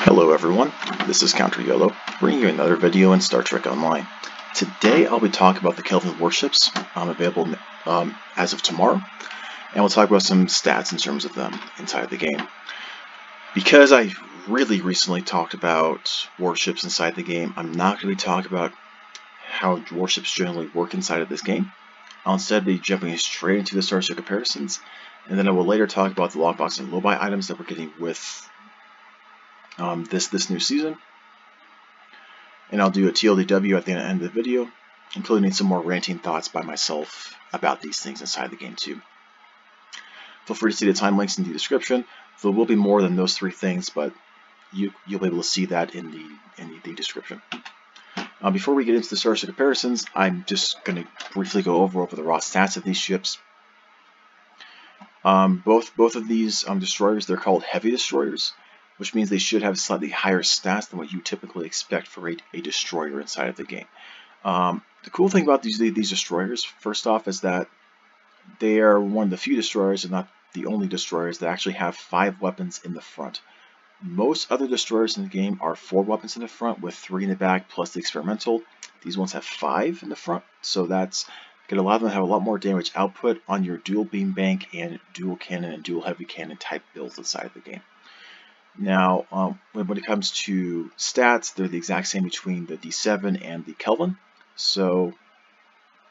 Hello everyone, this is CounterYolo, bringing you another video in Star Trek Online. Today I'll be talking about the Kelvin warships available as of tomorrow, and we'll talk about some stats in terms of them inside the game. Because I really recently talked about warships inside the game, I'm not going to be talking about how warships generally work inside of this game. I'll instead be jumping straight into the Starship Comparisons, and then I will later talk about the lockbox and Lobi items that we're getting with this new season, and I'll do a TLDW at the end of the video, including some more ranting thoughts by myself about these things inside the game too. Feel free to see the time links in the description. There will be more than those three things, but you'll be able to see that in the description. Before we get into the Starship Comparisons, I'm just going to briefly go over the raw stats of these ships. Both of these destroyers, they're called heavy destroyers, which means they should have slightly higher stats than what you typically expect for a destroyer inside of the game. The cool thing about these destroyers, first off, is that they are one of the few destroyers, and not the only destroyers, that actually have 5 weapons in the front. Most other destroyers in the game are 4 weapons in the front, with 3 in the back, plus the experimental. These ones have 5 in the front, so that's going to allow them to have a lot more damage output on your dual beam bank and dual cannon and dual heavy cannon type builds inside of the game. Now, when it comes to stats, they're the exact same between the D7 and the Kelvin. So,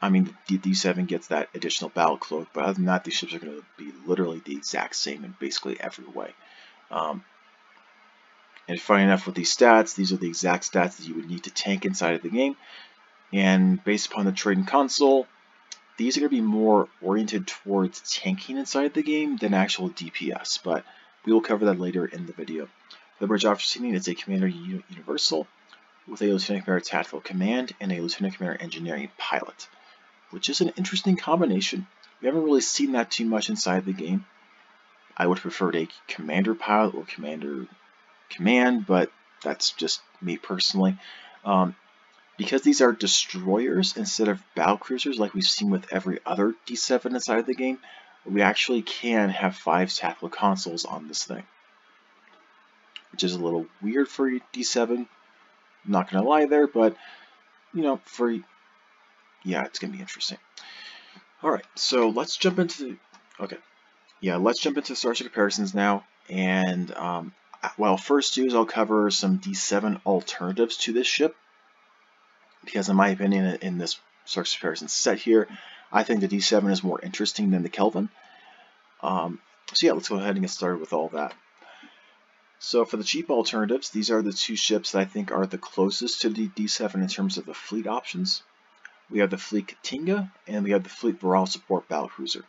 I mean, the D7 gets that additional battle cloak, but other than that, these ships are going to be literally the exact same in basically every way. And funny enough, with these stats, these are the exact stats that you would need to tank inside of the game. And based upon the trading console, these are going to be more oriented towards tanking inside the game than actual DPS, but we will cover that later in the video. The bridge officer seating is a Commander Universal with a Lieutenant Commander Tactical Command and a Lieutenant Commander Engineering Pilot, which is an interesting combination. We haven't really seen that too much inside the game. I would have preferred a Commander Pilot or Commander Command, but that's just me personally. Because these are destroyers instead of battlecruisers like we've seen with every other D7 inside of the game, we actually can have 5 tactical consoles on this thing, which is a little weird for D7. I'm not gonna lie there, but you know, it's gonna be interesting. All right, so let's jump into Starship Comparisons now. And what I'll first do is I'll cover some D7 alternatives to this ship, because in my opinion, in this Starship Comparisons set here, I think the D7 is more interesting than the Kelvin. So yeah, let's go ahead and get started with all that. So for the cheap alternatives, these are the 2 ships that I think are the closest to the D7 in terms of the fleet options. We have the Fleet Katinga, and we have the Fleet Varal Support Battlecruiser.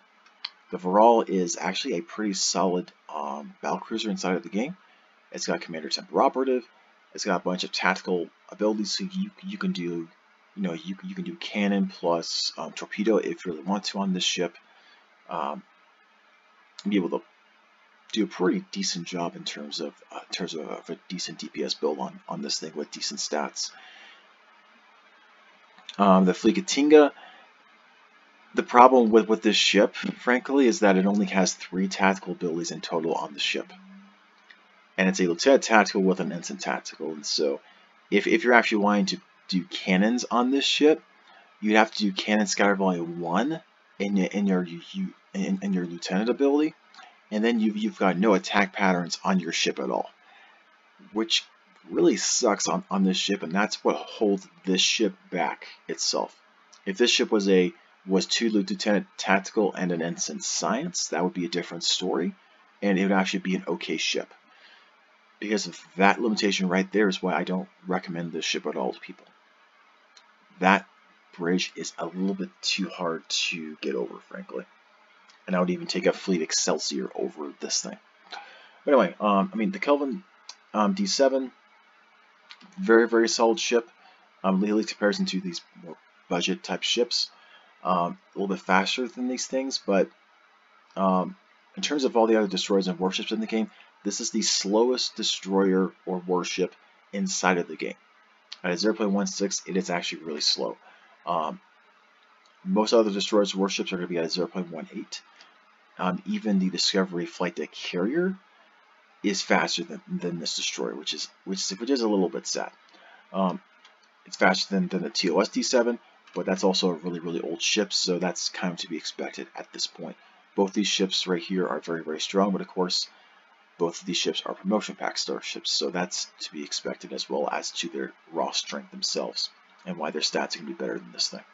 The Varal is actually a pretty solid battlecruiser inside of the game. It's got Commander Temper Operative. It's got a bunch of tactical abilities, so you can do, you can do cannon plus torpedo if you really want to on this ship. Be able to do a pretty decent job in terms of a decent DPS build on this thing with decent stats. The Fleet Katinga, the problem with this ship, frankly, is that it only has 3 tactical abilities in total on the ship, and it's a Lieutenant Tactical with an Ensign Tactical. And so, if you're actually wanting to do cannons on this ship, you'd have to do Cannon Scatter Volume 1 in your Lieutenant ability, and then you've got no attack patterns on your ship at all, which really sucks on this ship, and that's what holds this ship back itself. If this ship was 2 Lieutenant Tactical and an Ensign Science, that would be a different story, and it would actually be an okay ship. Because of that limitation right there is why I don't recommend this ship at all to people. That bridge is a little bit too hard to get over, frankly. And I would even take a Fleet Excelsior over this thing. But anyway, I mean, the Kelvin D7, very, very solid ship. Legally in comparison to these more budget type ships. A little bit faster than these things, but in terms of all the other destroyers and warships in the game, this is the slowest destroyer or warship inside of the game. At a 0.16, it is actually really slow. Most other destroyers and warships are going to be at a 0.18. Even the Discovery Flight Deck Carrier is faster than this destroyer, which is a little bit sad. It's faster than the TOS D7, but that's also a really old ship, so that's kind of to be expected at this point. Both these ships right here are very strong, but of course, both of these ships are promotion pack starships, so that's to be expected, as well as to their raw strength themselves and why their stats are going to be better than this thing.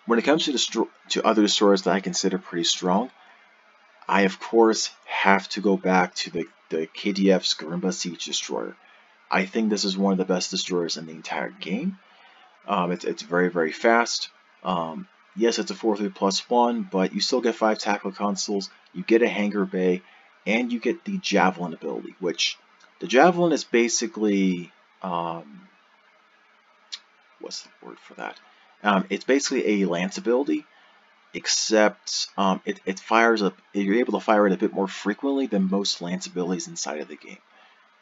When it comes to other destroyers that I consider pretty strong, I of course have to go back to the KDF's Garimba Siege Destroyer. I think this is one of the best destroyers in the entire game. It's very fast. Yes, it's a 4/3+1, but you still get 5 tackle consoles, you get a hangar bay, and you get the Javelin ability, which the Javelin is basically, what's the word for that? It's basically a lance ability, except it fires up. You're able to fire it a bit more frequently than most lance abilities inside of the game.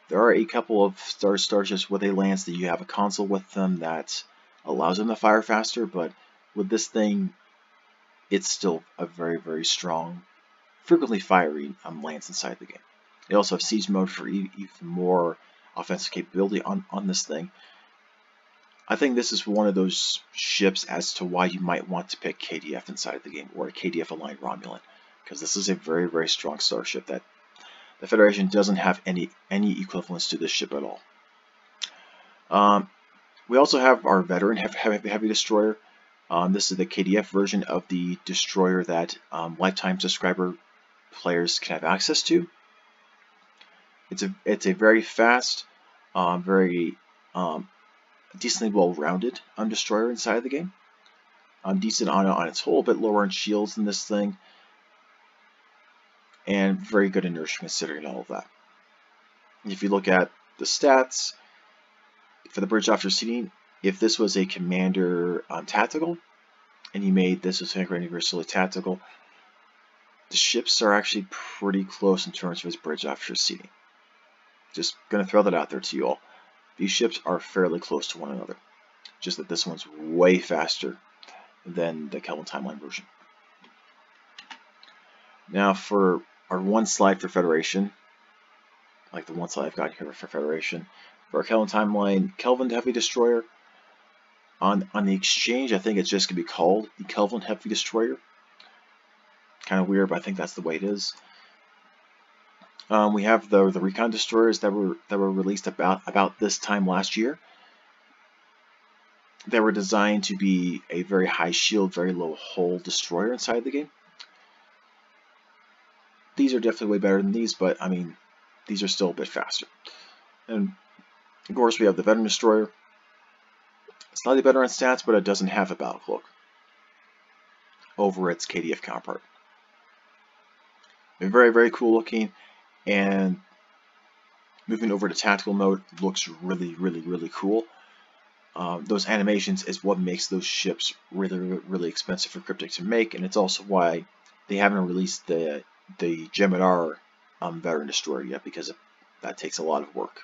There are a couple of starships with a lance that you have a console with them that allows them to fire faster, but with this thing, it's still a very strong, frequently firing lance inside the game. They also have siege mode for even more offensive capability on this thing. I think this is one of those ships as to why you might want to pick KDF inside the game, or a KDF aligned Romulan, because this is a very strong starship that the Federation doesn't have any equivalence to this ship at all. We also have our veteran heavy destroyer. This is the KDF version of the destroyer that lifetime subscriber players can have access to. It's a very fast, very decently well-rounded destroyer inside of the game. Decent on its whole, but lower on shields than this thing, and very good inertia considering all of that. If you look at the stats for the bridge offshore seating, if this was a commander tactical, and you made this as universally tactical, the ships are actually pretty close in terms of its bridge offshore seating. Just gonna throw that out there to you all. These ships are fairly close to one another, just that this one's way faster than the Kelvin Timeline version. Now for our one slide for Federation, like the one slide I've got here for Federation, for our Kelvin Timeline Kelvin Heavy Destroyer, on the exchange, I think it's just going to be called the Kelvin Heavy Destroyer. Kind of weird, but I think that's the way it is. We have the recon destroyers that were released about this time last year. They were designed to be a very high shield, very low hull destroyer inside the game. These are definitely way better than these, but I mean, these are still a bit faster. And of course, we have the veteran destroyer. Slightly better on stats, but it doesn't have a battle cloak over its KDF counterpart. Very cool looking. And moving over to tactical mode, looks really cool. Those animations is what makes those ships really expensive for Cryptic to make, and it's also why they haven't released the Gemidar veteran destroyer yet, because that takes a lot of work.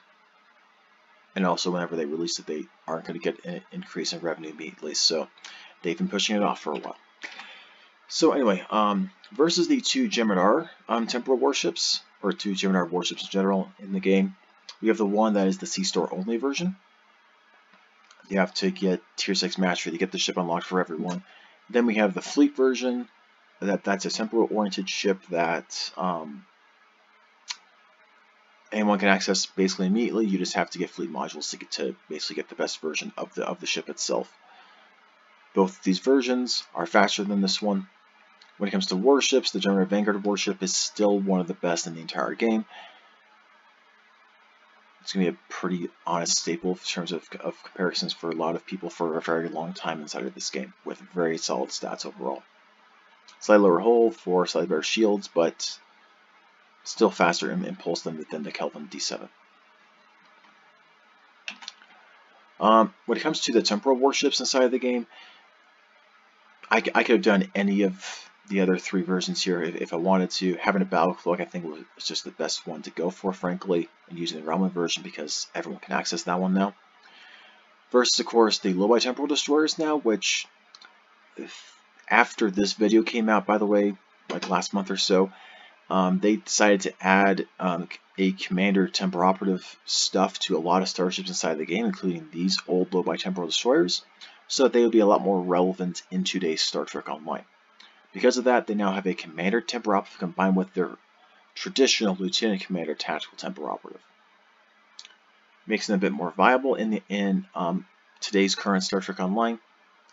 And also, whenever they release it, they aren't going to get an increase in revenue immediately, so they've been pushing it off for a while. So anyway, versus the two Gemidar temporal warships, or two Gemidar warships in general in the game, we have the one that is the C-Store only version. You have to get Tier 6 Mastery to get the ship unlocked for everyone. Then we have the Fleet version, that's a temporal oriented ship that anyone can access basically immediately. You just have to get fleet modules to basically get the best version of the ship itself. Both of these versions are faster than this one. When it comes to warships, the Gemidar Vanguard warship is still one of the best in the entire game. It's going to be a pretty honest staple in terms of comparisons for a lot of people for a very long time inside of this game, with very solid stats overall. Slightly lower hull for slightly better shields, but still faster in impulse than the Kelvin D7. When it comes to the temporal warships inside of the game, I could have done any of the other three versions here if I wanted to. Having a battle cloak, I think, was just the best one to go for, frankly, and using the Romulan version because everyone can access that one now. Versus, of course, the Lobi temporal destroyers now, which, after this video came out, by the way, like last month or so, They decided to add a commander temporoperative stuff to a lot of starships inside the game, including these old low-bi temporal destroyers, so that they would be a lot more relevant in today's Star Trek Online. Because of that, they now have a commander temporoperative combined with their traditional lieutenant commander tactical temporoperative, makes them a bit more viable in today's current Star Trek Online.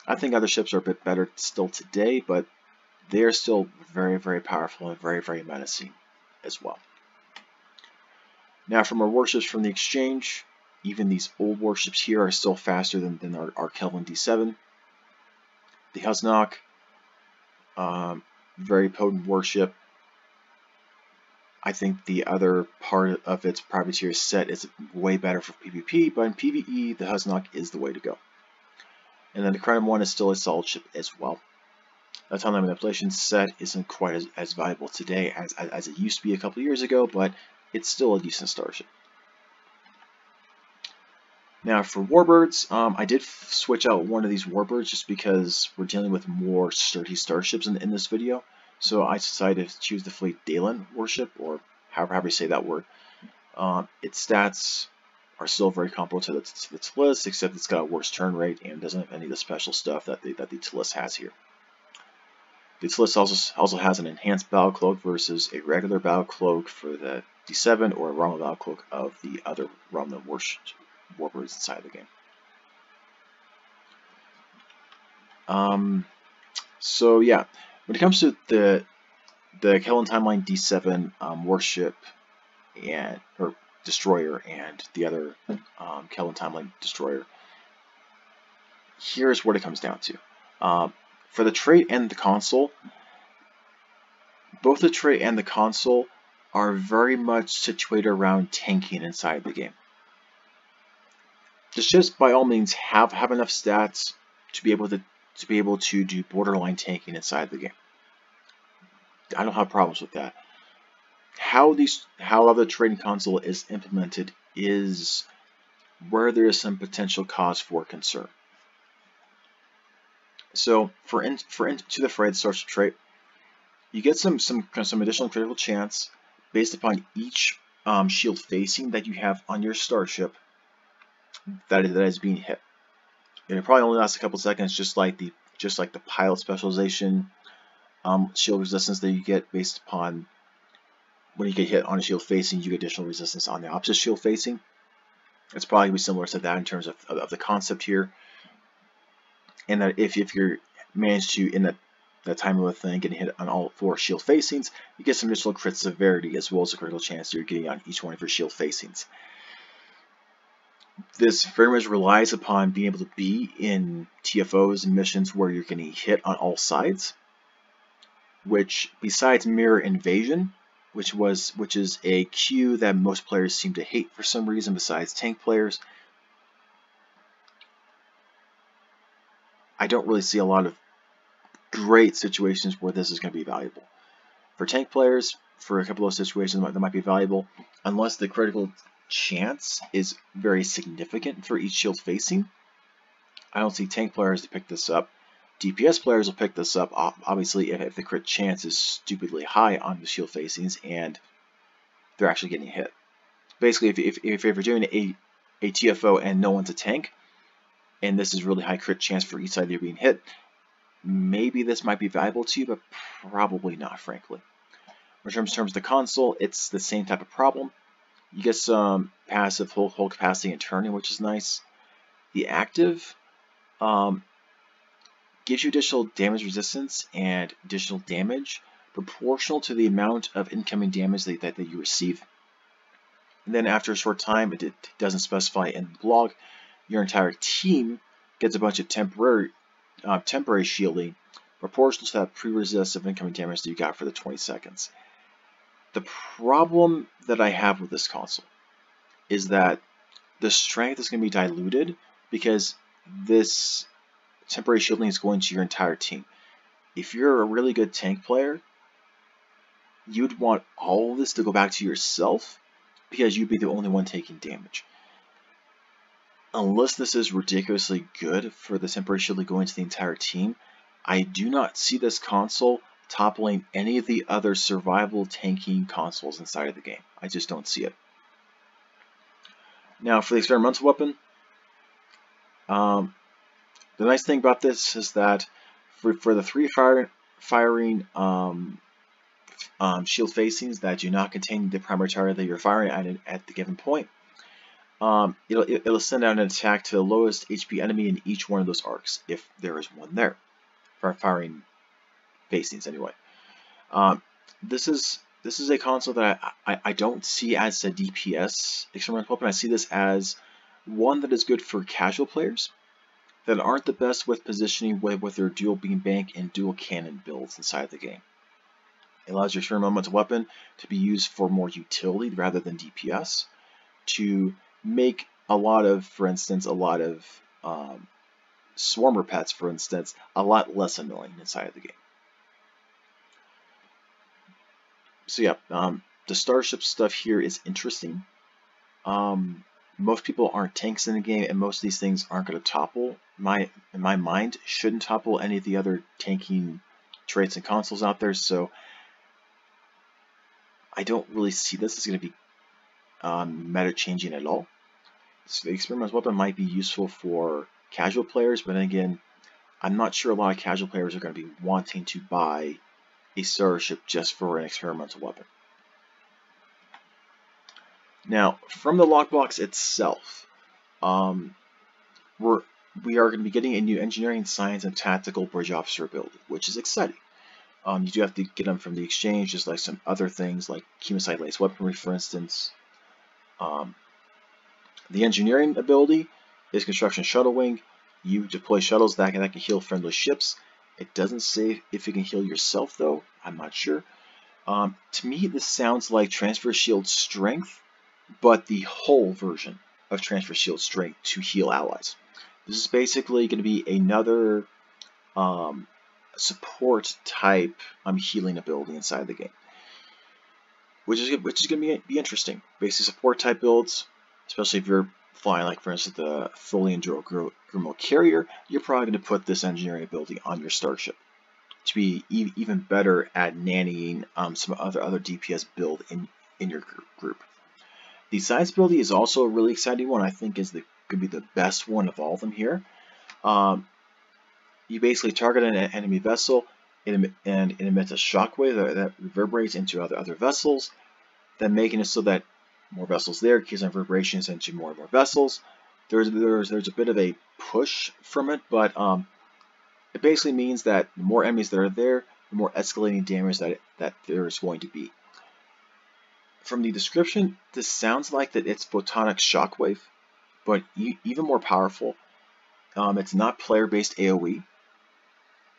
I think other ships are a bit better still today, but they are still very, very powerful and very, very menacing as well. Now, from our warships from the exchange, even these old warships here are still faster than our Kelvin D7. The Husnock, very potent warship. I think the other part of its privateer set is way better for PvP, but in PvE, the Husnock is the way to go. And then the Krenim 1 is still a solid ship as well. The Timeline Manipulation set isn't quite as valuable today as it used to be a couple years ago, but it's still a decent starship. Now for Warbirds, I did switch out one of these Warbirds just because we're dealing with more sturdy starships in this video. So I decided to choose the Fleet Dalen warship, or however you say that word. Its stats are still very comparable to the Talisk, except it's got a worse turn rate and doesn't have any of the special stuff that the Talisk has here. The Talisk also has an enhanced battle cloak versus a regular battle cloak for the D7 or a Romulan battle cloak of the other Romulan Warbirds inside the game. So yeah, when it comes to the Kelvin Timeline D7 warship or destroyer and the other Kelvin Timeline destroyer, here's what it comes down to. For the trait and the console, both the trait and the console are very much situated around tanking inside the game. The ships, by all means, have enough stats to be able to do borderline tanking inside the game. I don't have problems with that. How the trading console is implemented is where there is some potential cause for concern. So for Into the Fray, the Starship trait, you get some additional critical chance based upon each shield facing that you have on your starship that is being hit. And it probably only lasts a couple seconds, just like the pilot specialization shield resistance that you get based upon when you get hit on a shield facing, you get additional resistance on the opposite shield facing. It's probably going to be similar to that in terms of the concept here. And that if you're managed to, in that time of a thing, getting hit on all 4 shield facings, you get some additional crit severity as well as a critical chance you're getting on each one of your shield facings. This very much relies upon being able to be in TFOs and missions where you're getting hit on all sides, which, besides mirror invasion, which is a queue that most players seem to hate for some reason besides tank players, I don't really see a lot of great situations where this is going to be valuable. For tank players, for a couple of situations that might be valuable, unless the critical chance is very significant for each shield facing, I don't see tank players to pick this up. DPS players will pick this up, obviously, if the crit chance is stupidly high on the shield facings and they're actually getting hit. Basically, if you're doing a TFO and no one's a tank, and this is really high crit chance for each side you're being hit, maybe this might be valuable to you, but probably not, frankly. In terms of the console, it's the same type of problem. You get some passive hull capacity and turning, which is nice. The active gives you additional damage resistance and additional damage proportional to the amount of incoming damage that you receive. And then after a short time, it doesn't specify in the blog, your entire team gets a bunch of temporary shielding proportional to that pre-resist of incoming damage that you got for the 20 seconds. The problem that I have with this console is that the strength is going to be diluted because this temporary shielding is going to your entire team. If you're a really good tank player, you'd want all of this to go back to yourself because you'd be the only one taking damage. Unless this is ridiculously good for the temporary shielding going to the entire team, I do not see this console toppling any of the other survival tanking consoles inside of the game. I just don't see it. Now for the experimental weapon, the nice thing about this is that for the three firing shield facings that do not contain the primary target that you're firing at the given point, it'll send out an attack to the lowest HP enemy in each one of those arcs, if there is one there. For firing facings anyway. This is a console that I don't see as a DPS experimental weapon. I see this as one that is good for casual players that aren't the best with positioning with their dual beam bank and dual cannon builds inside the game. It allows your experimental weapon to be used for more utility rather than DPS, to make a lot of, for instance, swarmer pets, for instance, a lot less annoying inside of the game. So yeah, the Starship stuff here is interesting. Most people aren't tanks in the game, and most of these things aren't going to topple. In my mind, shouldn't topple any of the other tanking traits and consoles out there. So I don't really see this as going to be meta changing at all. So the experimental weapon might be useful for casual players, but then again, I'm not sure a lot of casual players are going to be wanting to buy a Starship just for an experimental weapon. Now, from the lockbox itself, we are going to be getting a new engineering, science, and tactical bridge officer ability, which is exciting. You do have to get them from the exchange, just like some other things, like chemosite lace weaponry, for instance. The engineering ability is construction shuttle wing. You deploy shuttles that can heal friendly ships. It doesn't say if you can heal yourself, though. I'm not sure. To me, this sounds like transfer shield strength, but the whole version of transfer shield strength to heal allies. This is basically going to be another support type healing ability inside the game, which is going to be interesting. Basically, support type builds, especially if you're flying, like for instance, the fully enduro Grimo carrier, you're probably going to put this engineering ability on your Starship to be even better at nannying some other DPS build in your group. The science ability is also a really exciting one. I think could be the best one of all of them here. You basically target an enemy vessel and it emits a shockwave that reverberates into other vessels, then making it so that more vessels there keeps on reverberations into more and more vessels. There's a bit of a push from it, but it basically means that the more enemies that are there, the more escalating damage that there is going to be. From the description, this sounds like that it's photonic shockwave, but even more powerful. It's not player-based AoE,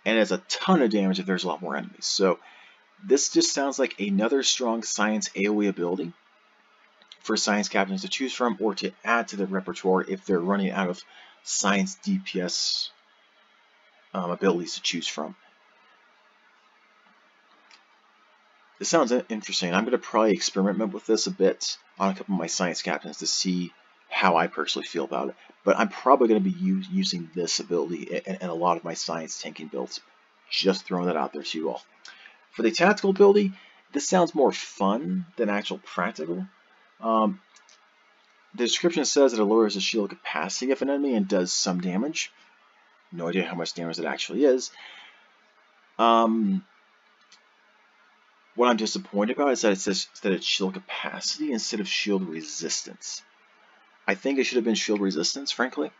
and it has a ton of damage if there's a lot more enemies. So this just sounds like another strong science AoE ability for science captains to choose from, or to add to the repertoire if they're running out of science DPS abilities to choose from. This sounds interesting. I'm going to probably experiment with this a bit on a couple of my science captains to see how I personally feel about it. But I'm probably going to be using this ability in a lot of my science tanking builds. Just throwing that out there to you all. For the tactical ability, this sounds more fun than actual practical. The description says that it lowers the shield capacity of an enemy and does some damage. No idea how much damage it actually is. What I'm disappointed about is that it says that it's shield capacity instead of shield resistance. I think it should have been shield resistance, frankly.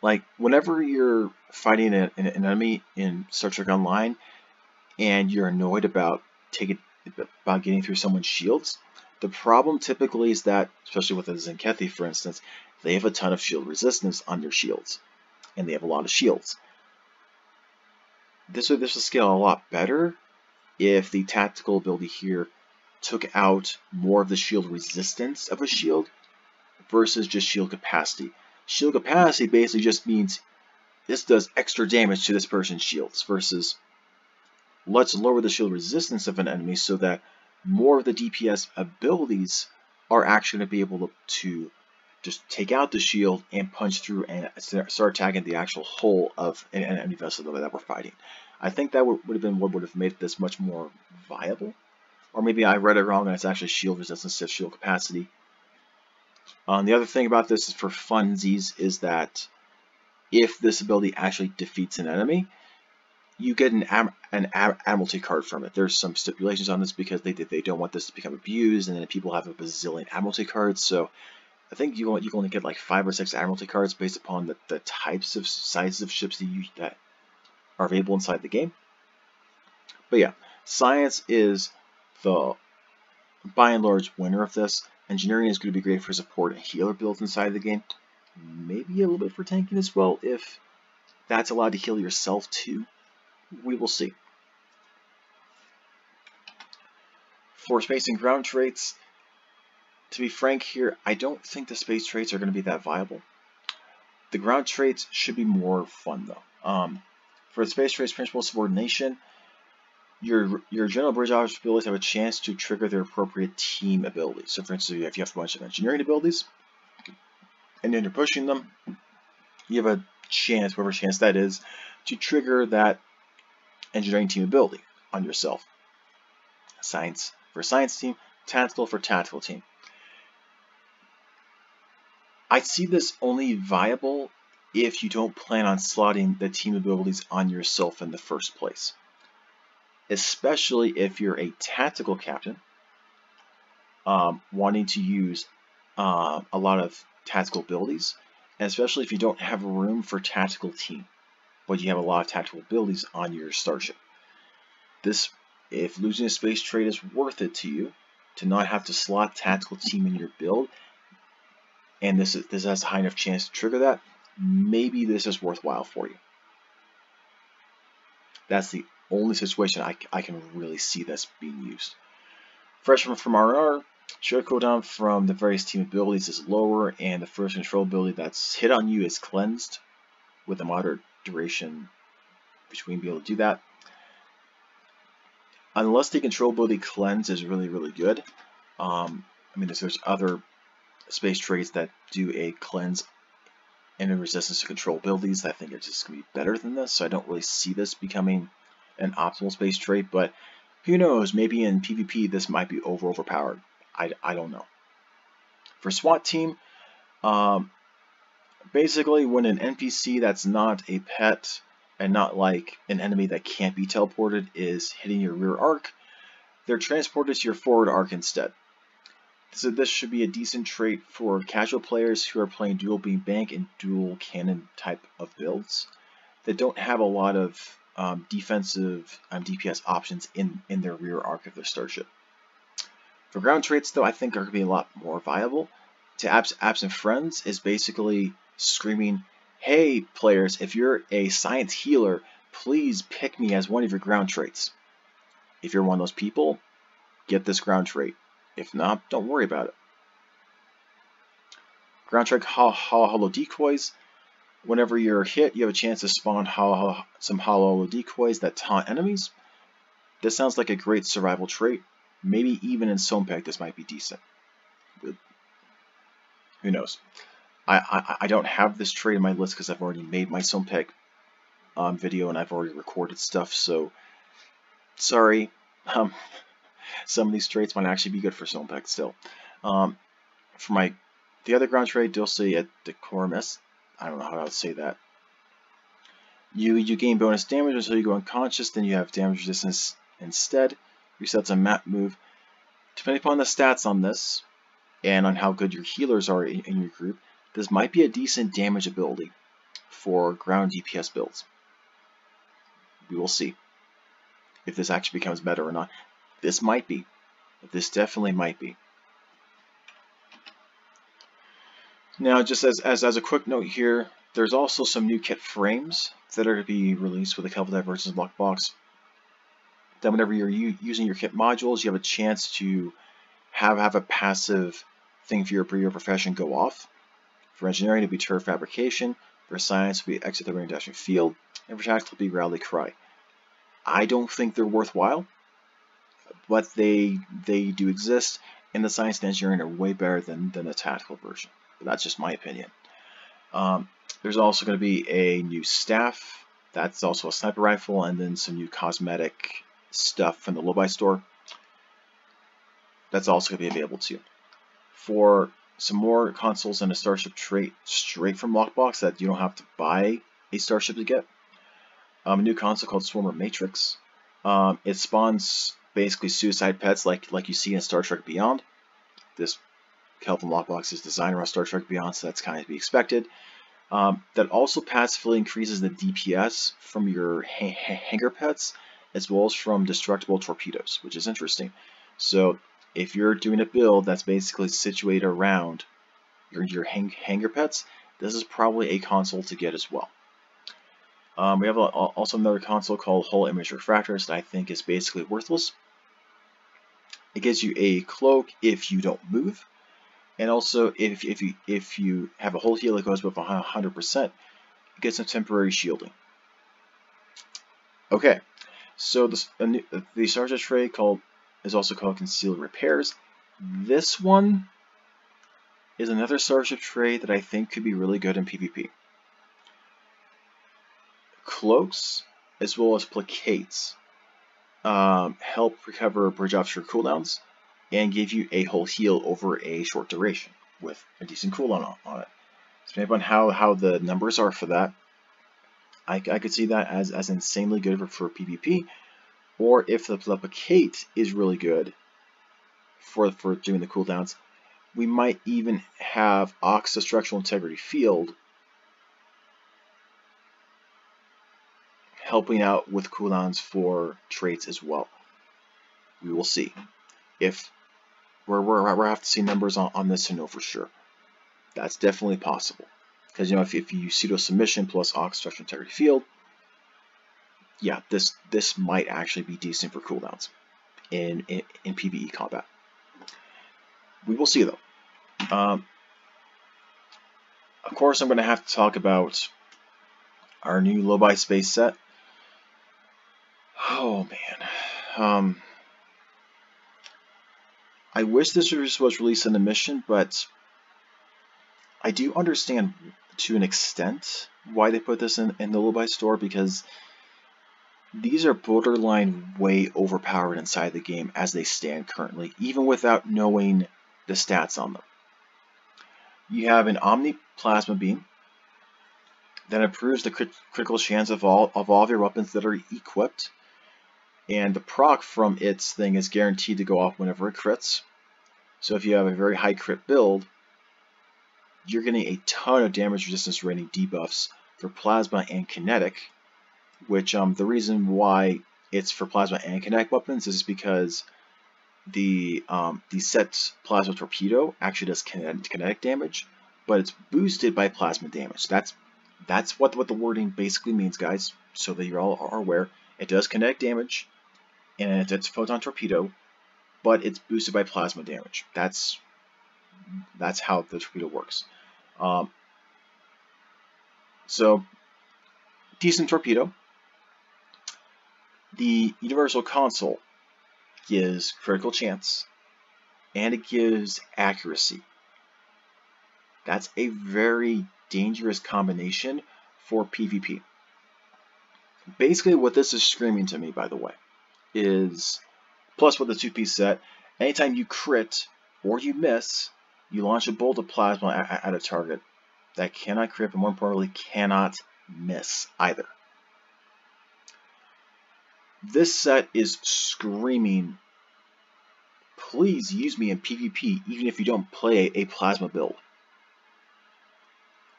Like, whenever you're fighting an enemy in Star Trek Online and you're annoyed about getting through someone's shields, the problem typically is that, especially with a Zenkethi, for instance, they have a ton of shield resistance on their shields, and they have a lot of shields. This would scale a lot better if the tactical ability here took out more of the shield resistance of a shield versus just shield capacity. Shield capacity basically just means this does extra damage to this person's shields, versus let's lower the shield resistance of an enemy so that more of the DPS abilities are actually going to be able to just take out the shield and punch through and start attacking the actual hull of an enemy vessel that we're fighting. I think that would have been what would have made this much more viable. Or maybe I read it wrong and it's actually shield resistance to shield capacity. The other thing about this is for funsies is that if this ability actually defeats an enemy, you get an Admiralty card from it. There's some stipulations on this because they don't want this to become abused, and then people have a bazillion Admiralty cards. So I think you only get like 5 or 6 Admiralty cards based upon the types of sizes of ships that are available inside the game. But yeah, science is the by and large winner of this. Engineering is going to be great for support and healer builds inside the game. Maybe a little bit for tanking as well if that's allowed to heal yourself too. We will see. For space and ground traits, to be frank here, I don't think the space traits are going to be that viable. The ground traits should be more fun though. For the space traits, principal subordination, your general bridge officer abilities have a chance to trigger their appropriate team abilities. So for instance, if you have a bunch of engineering abilities, and then you're pushing them, you have a chance, whatever chance that is, to trigger that engineering team ability on yourself. Science for science team, tactical for tactical team. I see this only viable if you don't plan on slotting the team abilities on yourself in the first place. Especially if you're a tactical captain, wanting to use a lot of tactical abilities, and especially if you don't have room for tactical team, but you have a lot of tactical abilities on your starship. If losing a space trait is worth it to you, to not have to slot tactical team in your build, and this has a high enough chance to trigger that, maybe this is worthwhile for you. That's the only situation I can really see this being used. Freshman from R&R, shield cooldown from the various team abilities is lower, and the first control ability that's hit on you is cleansed with a moderate duration between being able to do that. Unless the control ability cleanse is really, really good. I mean, there's other space traits that do a cleanse and a resistance to control abilities that I think are just going to be better than this, so I don't really see this becoming an optimal space trait, but who knows, maybe in PvP this might be overpowered. I don't know. For SWAT team, basically when an NPC that's not a pet and not like an enemy that can't be teleported is hitting your rear arc, they're transported to your forward arc instead. So this should be a decent trait for casual players who are playing dual beam bank and dual cannon type of builds that don't have a lot of defensive DPS options in their rear arc of their starship. For ground traits though, I think are going to be a lot more viable. To absent friends is basically screaming, hey players, if you're a science healer, please pick me as one of your ground traits. If you're one of those people, get this ground trait. If not, don't worry about it. Ground trait hollow decoys. Whenever you're hit, you have a chance to spawn some hollow decoys that taunt enemies. This sounds like a great survival trait. Maybe even in Sompek this might be decent. Who knows? I don't have this trait in my list because I've already made my Sompek video and I've already recorded stuff, so sorry. Some of these traits might actually be good for Sompek still. For the other ground trait, Dulce et Decorum S. I don't know how I would say that. You gain bonus damage until you go unconscious, then you have damage resistance instead. Resets a map move. Depending upon the stats on this, and on how good your healers are in your group, this might be a decent damage ability for ground DPS builds. We will see if this actually becomes better or not. This might be. This definitely might be. Now, just as a quick note here, there's also some new kit frames that are to be released with the Kelvin Divergence Lockbox. Then whenever you're using your kit modules, you have a chance to have a passive thing for your profession go off. For engineering, it'll be turret fabrication. For science, it'll be exit the range dashing field. And for tactical, it'll be rally cry. I don't think they're worthwhile, but they do exist, and the science and engineering are way better than the tactical version. But that's just my opinion. There's also going to be a new staff That's also a sniper rifle, and then some new cosmetic stuff from the Lobi store. That's also going to be available too. For some more consoles and a Starship trait straight from Lockbox that you don't have to buy a Starship to get. A new console called Swarmer Matrix. It spawns basically suicide pets like you see in Star Trek Beyond. This Kelvin Lockbox is designed around Star Trek Beyond, so that's kind of to be expected. That also passively increases the DPS from your hangar pets, as well as from destructible torpedoes, which is interesting. So if you're doing a build that's basically situated around your hangar pets, this is probably a console to get as well. We have also another console called Hull Image Refractors that I think is basically worthless. It gives you a cloak if you don't move, and also if you have a hull heal that goes above 100%, it gets some temporary shielding. Okay, so the Starship trait is also called Concealed Repairs. This one is another Starship trait that I think could be really good in PvP. Cloaks, as well as placates, help recover bridge officer cooldowns and give you a whole heal over a short duration with a decent cooldown on it. Depending on how the numbers are for that, I could see that as insanely good for PvP, or if the placate is really good for doing the cooldowns, we might even have Ox Structural Integrity Field helping out with cooldowns for traits as well. We will see. If we're have to see numbers on this to know for sure. That's definitely possible. Because if you pseudo submission plus Ox Structural Integrity Field, yeah, this might actually be decent for cooldowns in PvE combat. We will see though. Of course, I'm going to have to talk about our new Lobi space set. Oh man, I wish this was released in the mission, but I do understand to an extent why they put this in the Lobi store, because these are borderline way overpowered inside the game as they stand currently, even without knowing the stats on them. You have an Omni-Plasma beam that improves the critical chance of all of your weapons that are equipped, and the proc from its thing is guaranteed to go off whenever it crits. So if you have a very high crit build, you're getting a ton of damage resistance rating debuffs for plasma and kinetic, which the reason why it's for plasma and kinetic weapons is because the set plasma torpedo actually does kinetic damage, but it's boosted by plasma damage. That's what the wording basically means, guys, so that you all are aware. It does kinetic damage, and it's a photon torpedo, but it's boosted by plasma damage. That's how the torpedo works. So, decent torpedo. The Universal Console gives critical chance, and it gives accuracy. That's a very dangerous combination for PvP. Basically, what this is screaming to me, by the way, is, plus with the two-piece set, anytime you crit or you miss, you launch a bolt of plasma at a target that cannot crit, but more importantly, cannot miss either. This set is screaming, please use me in PvP, even if you don't play a plasma build.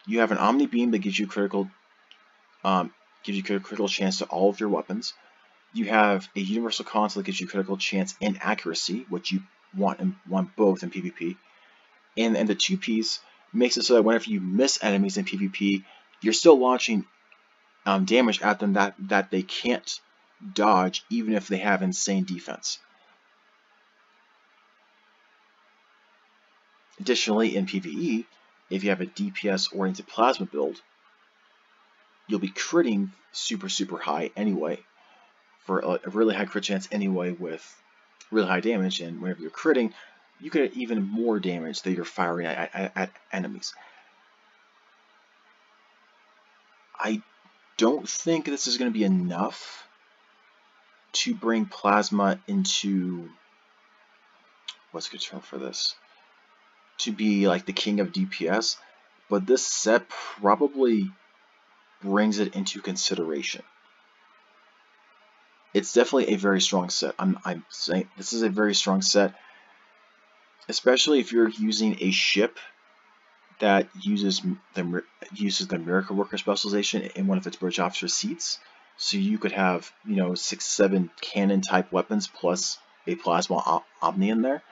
You have an Omni Beam that gives you critical chance to all of your weapons. You have a Universal Console that gives you critical chance and accuracy, which you want both in PvP. And the two-piece makes it so that whenever you miss enemies in PvP, you're still launching damage at them that they can't dodge, even if they have insane defense. Additionally, in PvE, if you have a DPS-oriented plasma build, you'll be critting super high anyway, for a really high crit chance anyway with really high damage, and whenever you're critting, you get even more damage that you're firing at enemies. I don't think this is going to be enough to bring Plasma into, what's a good term for this, to be like the king of DPS, but this set probably brings it into consideration. It's definitely a very strong set. I'm saying this is a very strong set, especially if you're using a ship that uses the Miracle Worker specialization in one of its bridge officer seats. So you could have, you know, 6-7 cannon type weapons plus a plasma omni in there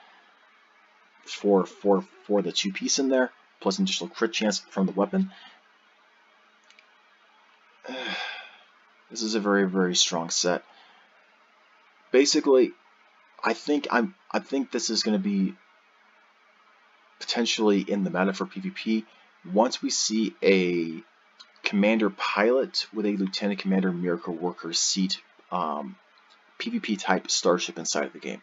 for the 2-piece in there, plus an additional crit chance from the weapon. This is a very, very strong set. Basically, I think this is going to be potentially in the meta for PvP once we see a commander pilot with a lieutenant commander miracle worker seat PvP type starship inside of the game.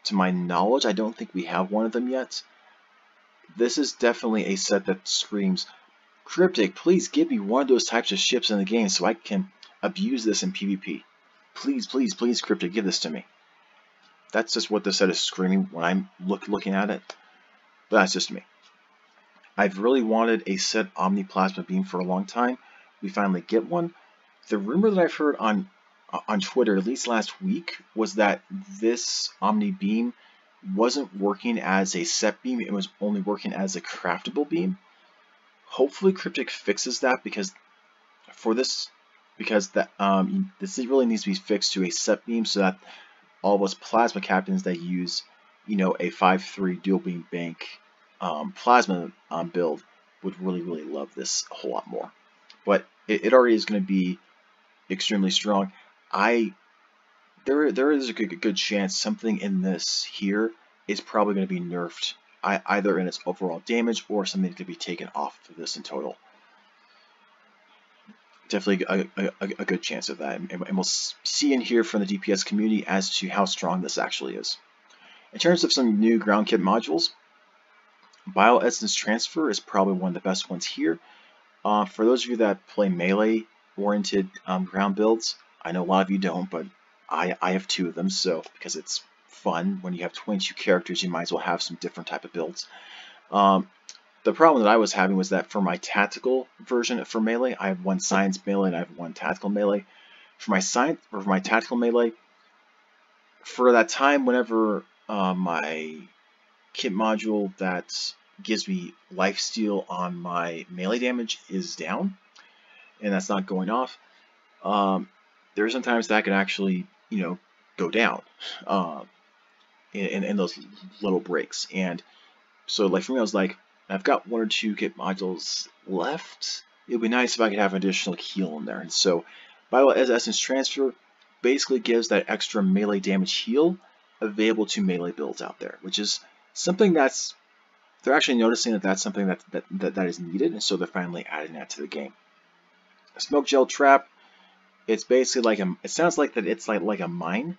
To my knowledge, I don't think we have one of them yet. This is definitely a set that screams, Cryptic, please give me one of those types of ships in the game so I can abuse this in PvP. Please, please, please, Cryptic, give this to me. That's just what the set is screaming when I'm looking at it. But that's just me. I've really wanted a set Omni-Plasma beam for a long time. We finally get one. The rumor that I've heard on Twitter, at least last week, was that this Omni beam wasn't working as a set beam. It was only working as a craftable beam. Hopefully Cryptic fixes that because this really needs to be fixed to a set beam so that all of us plasma captains that use, you know, a 5-3 dual beam bank plasma build would really, really love this a whole lot more. But it already is going to be extremely strong. There is a good chance something in this here is probably going to be nerfed, either in its overall damage or something to be taken off of this in total. Definitely a good chance of that, and we'll see and hear from the DPS community as to how strong this actually is. In terms of some new ground kit modules, Bioessence Transfer is probably one of the best ones here. For those of you that play melee-oriented ground builds, I know a lot of you don't, but I have 2 of them, so because it's fun, when you have 22 characters, you might as well have some different type of builds. The problem that I was having was that for my tactical version for melee, I have one science melee and I have one tactical melee. For my tactical melee, for that time whenever my kit module that gives me lifesteal on my melee damage is down, and that's not going off, there are sometimes that can actually, you know, go down in those little breaks. And so, like, for me, I was like, I've got 1 or 2 kit modules left. It would be nice if I could have additional heal in there. And so, Bioessence Transfer basically gives that extra melee damage heal available to melee builds out there, which is something that's, they're actually noticing that that's something that is needed, and so they're finally adding that to the game. A Smoke Gel Trap, it's basically like it sounds like that it's like a mine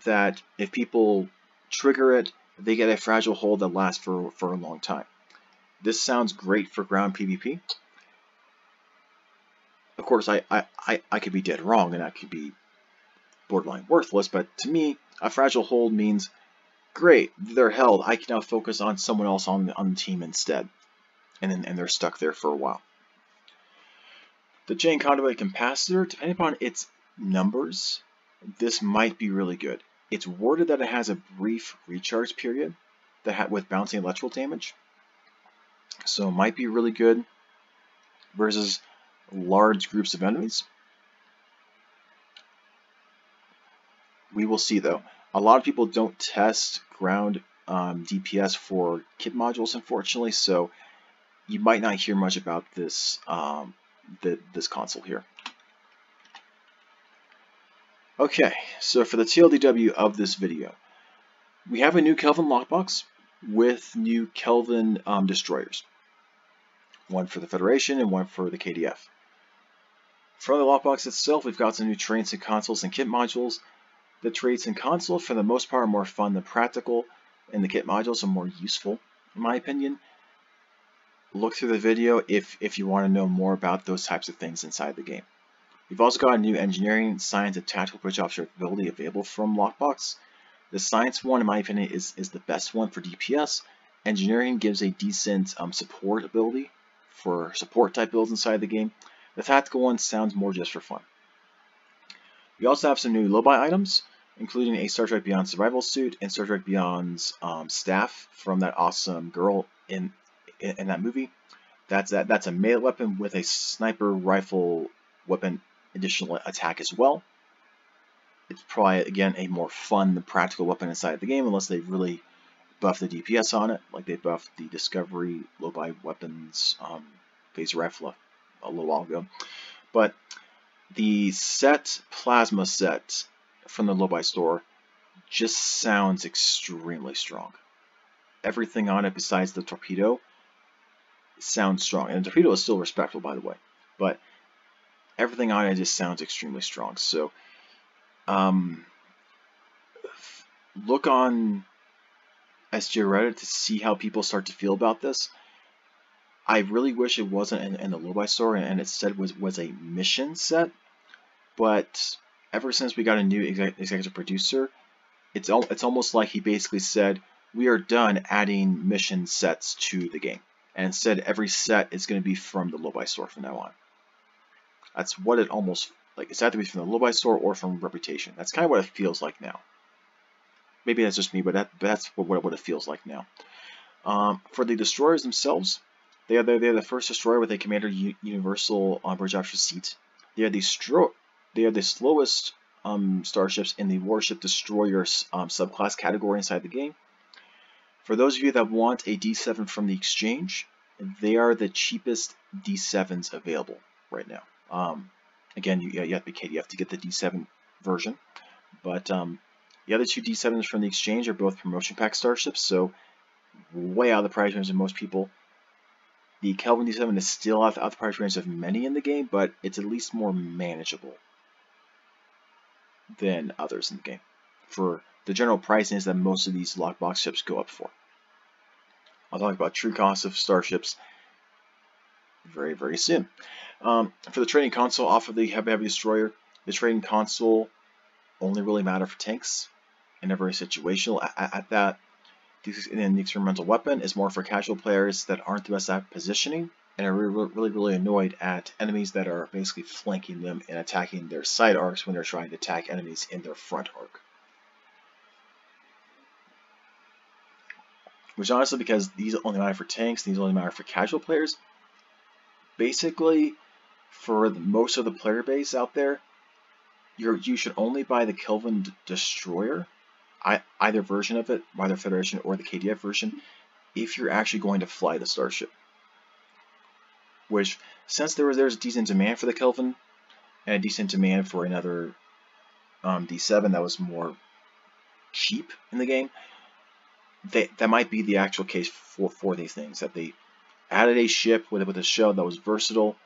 that if people trigger it, they get a fragile hold that lasts for a long time. This sounds great for ground PvP. Of course, I could be dead wrong, and that could be borderline worthless, but to me, a fragile hold means, great, they're held, I can now focus on someone else on the team instead. And they're stuck there for a while. The Chain Conduit Capacitor, depending upon its numbers, this might be really good. It's worded that it has a brief recharge period with bouncing electrical damage. So it might be really good versus large groups of enemies. We will see though. A lot of people don't test ground DPS for kit modules, unfortunately, so you might not hear much about this this console here. Okay, so for the TLDW of this video, we have a new Kelvin Lockbox with new Kelvin destroyers. One for the Federation and one for the KDF. For the lockbox itself, we've got some new traits and consoles and kit modules. The traits and console, for the most part, are more fun than practical, and the kit modules are more useful, in my opinion. Look through the video if you want to know more about those types of things inside the game. We've also got a new engineering, science, and tactical bridge officer ability available from Lockbox. The science one, in my opinion, is the best one for DPS. Engineering gives a decent support ability for support type builds inside the game. The tactical one sounds more just for fun. We also have some new Lobi items, including a Star Trek Beyond survival suit and Star Trek Beyond's staff from that awesome girl in that movie. That's a melee weapon with a sniper rifle weapon additional attack as well. It's probably, again, a more fun than practical weapon inside the game, unless they really buff the DPS on it, like they buffed the Discovery Lobi weapons phaser rifle a little while ago. But the plasma set from the Lobi store just sounds extremely strong. Everything on it besides the torpedo sounds strong, and the torpedo is still respectable, by the way, but everything on it just sounds extremely strong. So look on SG Reddit to see how people start to feel about this. I really wish it wasn't in the Lobi store and it said was a mission set, but ever since we got a new executive producer, it's almost like he basically said, we are done adding mission sets to the game, and instead every set is going to be from the Lobi store from now on. That's what it almost like. It's either be from the Lobi store or from Reputation. That's kind of what it feels like now. Maybe that's just me, but that's what it feels like now. For the destroyers themselves, they are the first destroyer with a Commander Universal bridge officer seat. They are the slowest starships in the Warship Destroyer subclass category inside the game. For those of you that want a D7 from the exchange, they are the cheapest D7s available right now. Again, you have to be KDF to get the D7 version, but the other two D7s from the exchange are both promotion pack starships, so way out of the price range of most people. The Kelvin D7 is still out of the price range of many in the game, but it's at least more manageable than others in the game. For the general pricing is that most of these lockbox ships go up for. I'll talk about true costs of starships very, very soon. For the trading console off of the Heavy Destroyer, the trading console only really matter for tanks and they're very situational at that. And then the experimental weapon is more for casual players that aren't the best at positioning and are really annoyed at enemies that are basically flanking them and attacking their side arcs when they're trying to attack enemies in their front arc. Which honestly, because these only matter for tanks, these only matter for casual players, basically for most of the player base out there, you should only buy the Kelvin Destroyer, either version of it, either Federation or the KDF version, if you're actually going to fly the Starship. Which, since there's a decent demand for the Kelvin, and a decent demand for another D7 that was more cheap in the game, that might be the actual case for these things, that they added a ship with a shell that was versatile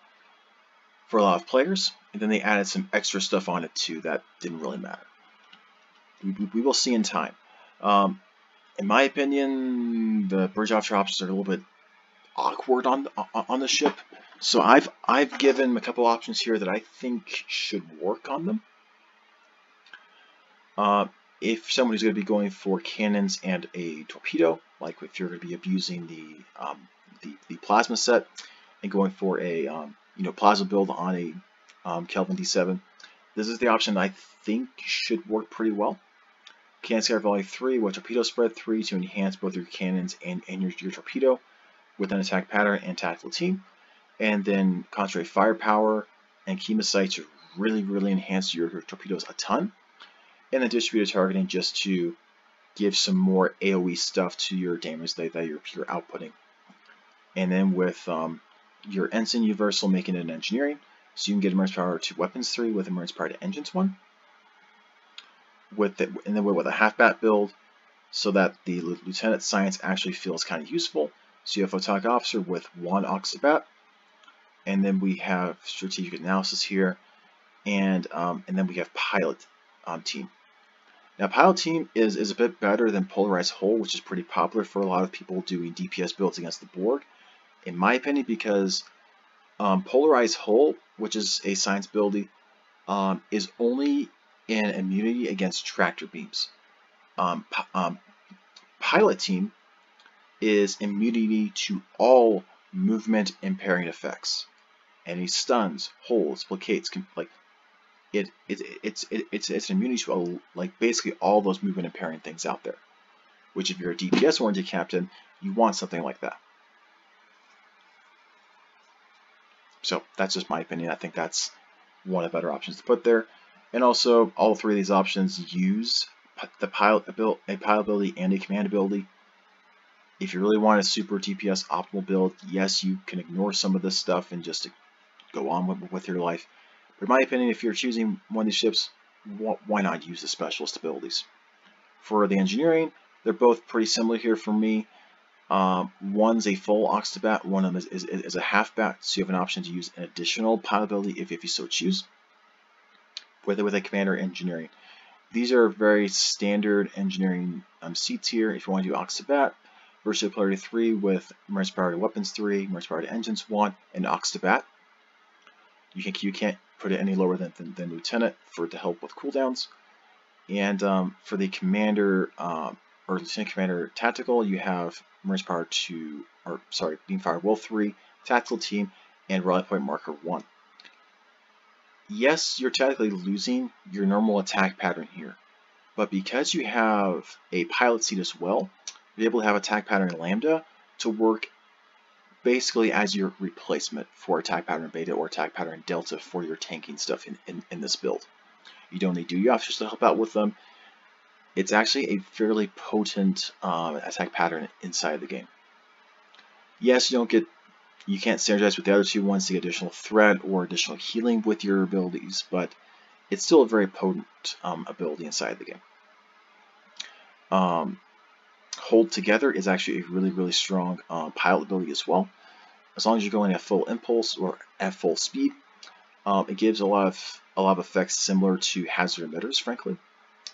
for a lot of players, and then they added some extra stuff on it too that didn't really matter. We will see in time. In my opinion, the bridge officer options are a little bit awkward on the ship, so I've given a couple options here that I think should work on them. If somebody's going to be going for cannons and a torpedo, like if you're going to be abusing the plasma set and going for a plasma build on a Kelvin D7, this is the option I think should work pretty well. Cannon Sky Volley 3 with Torpedo Spread 3 to enhance both your cannons and your torpedo with an attack pattern and tactical team. And then Concentrate Firepower and Chemosite to really enhance your torpedoes a ton. And then Distributed Targeting just to give some more AoE stuff to your damage that you're outputting. And then with your Ensign Universal making it an engineering, so you can get Emergency Power to Weapons 3 with Emergency Power to Engines 1. And then with a half-bat build, so that the Lieutenant Science actually feels kind of useful. So you have Photonic Officer with 1 Octobat, and then we have Strategic Analysis here, and then we have Pilot Team. Now, Pilot Team is a bit better than Polarized Hull, which is pretty popular for a lot of people doing DPS builds against the Borg, in my opinion, because Polarized Hull, which is a science ability, is only an immunity against tractor beams. Pilot team is immunity to all movement impairing effects. Any stuns, holds, blockades, it's an immunity to like basically all those movement impairing things out there. Which, if you're a DPS oriented captain, you want something like that. So that's just my opinion. I think that's one of the better options to put there. And also, all three of these options use the pilot ability and a command ability. If you really want a super DPS optimal build, yes, you can ignore some of this stuff and just go on with your life. But in my opinion, if you're choosing one of these ships, why not use the specialist abilities? For the engineering, they're both pretty similar here for me. One's a full Octobat, one of them is a half bat, so you have an option to use an additional pilot ability if you so choose, with a commander engineering. These are very standard engineering seats here. If you want to do Octobat, versatility 3 with emergency priority weapons 3, emergency priority engines 1, and Octobat. You can't put it any lower than lieutenant to help with cooldowns. And for the commander or lieutenant commander tactical, you have emergency power 2, or sorry, beam fire will 3, tactical team, and rally point marker 1. Yes, you're technically losing your normal attack pattern here, but because you have a pilot seat as well, you're able to have attack pattern lambda to work basically as your replacement for attack pattern beta or attack pattern delta for your tanking stuff in this build. You don't need do options to help out with them. It's actually a fairly potent attack pattern inside the game. Yes, you can't synergize with the other two ones to get additional threat or additional healing with your abilities, but it's still a very potent ability inside the game. Hold Together is actually a really strong pilot ability as well. As long as you're going at full impulse or at full speed, it gives a lot of effects similar to hazard emitters. Frankly,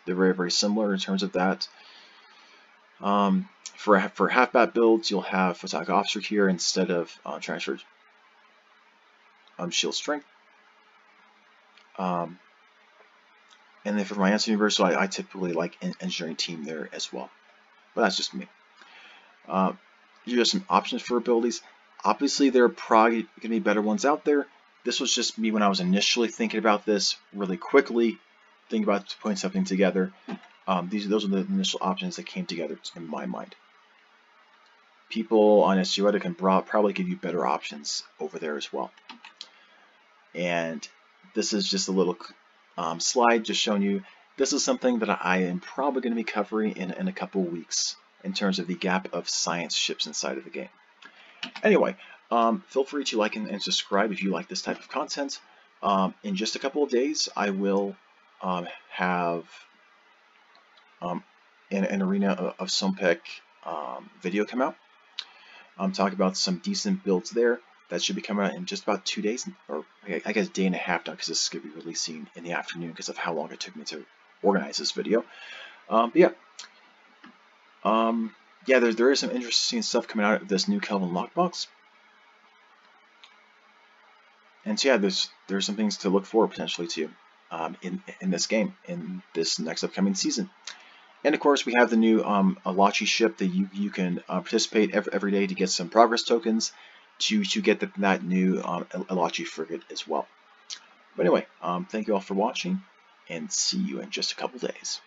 they're very similar in terms of that. For half-bat builds, you'll have Photonic Officer here instead of transferred shield strength. And then for my answer universal, I typically like an engineering team there as well. But that's just me. You have some options for abilities. Obviously, there are probably going to be better ones out there. This was just me when I was initially thinking about this really quickly, thinking about putting something together. Those are the initial options that came together in my mind. People on SGReddit can probably give you better options over there as well. And this is just a little slide just showing you this is something that I am probably going to be covering in a couple weeks in terms of the gap of science ships inside of the game. Anyway, feel free to like and subscribe if you like this type of content. In just a couple of days, I will have an Arena of Sompek video come out. I'm talking about some decent builds there. That should be coming out in just about 2 days, or I guess a day and a half now, because this is going to be releasing in the afternoon because of how long it took me to organize this video. Yeah, there is some interesting stuff coming out of this new Kelvin Lockbox. And so yeah, there's some things to look forward potentially to in this game, in this next upcoming season. And of course, we have the new Alachi ship that you can participate every day to get some progress tokens to get that new Alachi frigate as well. But anyway, thank you all for watching, and see you in just a couple days.